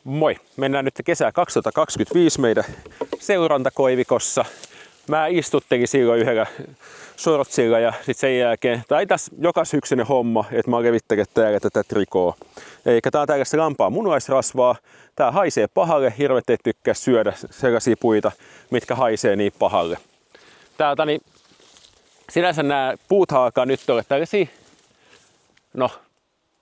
Moi! Mennään nyt kesää 2025 meidän seurantakoivikossa. Mä istuttelin silloin yhdellä shortsilla ja sit sen jälkeen, tää ei tässä joka syksyinen homma, että mä levittelen täällä tätä trikoa. Eikä tää on tällaista lampaa munuaisrasvaa. Tää haisee pahalle, hirvet ei tykkää syödä sellaisia puita, mitkä haisee niin pahalle. Täältä niin sinänsä nämä puut alkaa nyt olla tällaisia, no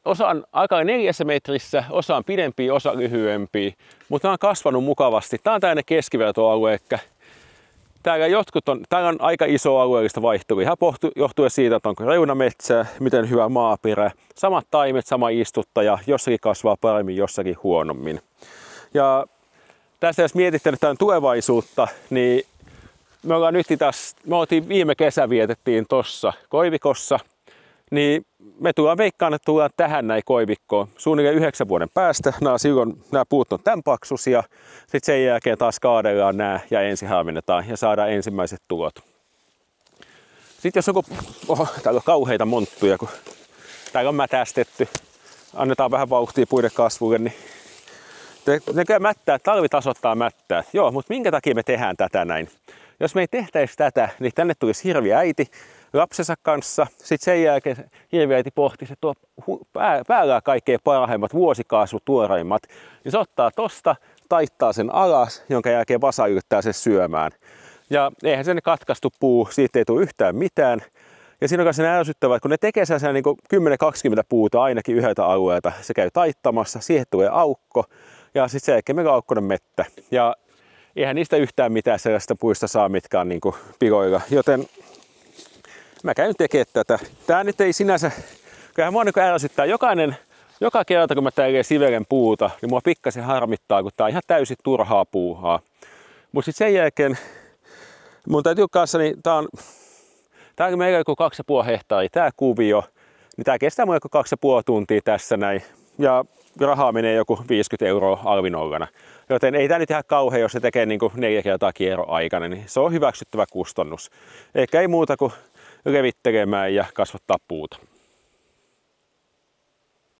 osa on aika 4 metrissä, osa on pidempiä, osa lyhyempiä, mutta nämä on kasvanut mukavasti. Tää on tällainen keskivertoalue, täällä on aika iso alueellista vaihtelua. Ihan johtuen siitä, että onko reunametsää, miten hyvä maaperä, samat taimet, sama istuttaja, jossakin kasvaa paremmin, jossakin huonommin. Ja tässä jos mietitte tämän tulevaisuutta, niin me oltiin viime kesä vietettiin tuossa koivikossa, niin me veikkaan, että tullaan tähän näin koivikkoon suunnilleen 9 vuoden päästä. Silloin nämä puut on tämän paksuisia. Sitten sen jälkeen taas kaadellaan nämä ja ensin harvennetaan ja saadaan ensimmäiset tulot. Sitten jos täällä on kauheita monttuja, kun täällä on mätästetty. Annetaan vähän vauhtia puiden kasvulle, niin ne mättää, talvi tasoittaa mättää. Joo, mutta minkä takia me tehdään tätä näin? Jos me ei tehtäisi tätä, niin tänne tulisi hirviäiti lapsensa kanssa. Sitten sen jälkeen hirviäiti pohti, se tuo päällä kaikkein parhaimmat vuosikasvut, tuoreimmat. Niin se ottaa tosta, taittaa sen alas, jonka jälkeen vasa yrittää sen syömään. Ja eihän sen katkaistu puu, siitä ei tule yhtään mitään. Ja siinä on myös ärsyttävää, että kun ne tekee sen niin 10-20 puuta ainakin yhdeltä alueelta, se käy taittamassa, siihen tulee aukko ja sitten sen jälkeen meillä on aukkoinen mettä. Ja eihän niistä yhtään mitään sellaista puista saa, mitkä on niin piloilla. Joten mä käyn tekemään tätä. Tää nyt ei sinänsä, kyllähän mua niin ärsyttää joka kerta kun mä täällä sivelen puuta, niin mua pikkasen harmittaa, kun tää on ihan täysin turhaa puuhaa. Mut sit sen jälkeen mun täytyy kanssa, niin tää on meillä joku 2,5 hehtaaria tää kuvio, niin tää kestää mun joku 2,5 tuntia tässä näin. Ja rahaa menee joku 50 € alvinollana. Joten ei tää nyt ihan kauhean, jos se tekee niin 4 kertaa kierron aikana, niin se on hyväksyttävä kustannus. Eikä ei muuta kuin levittelemään ja kasvattaa puuta.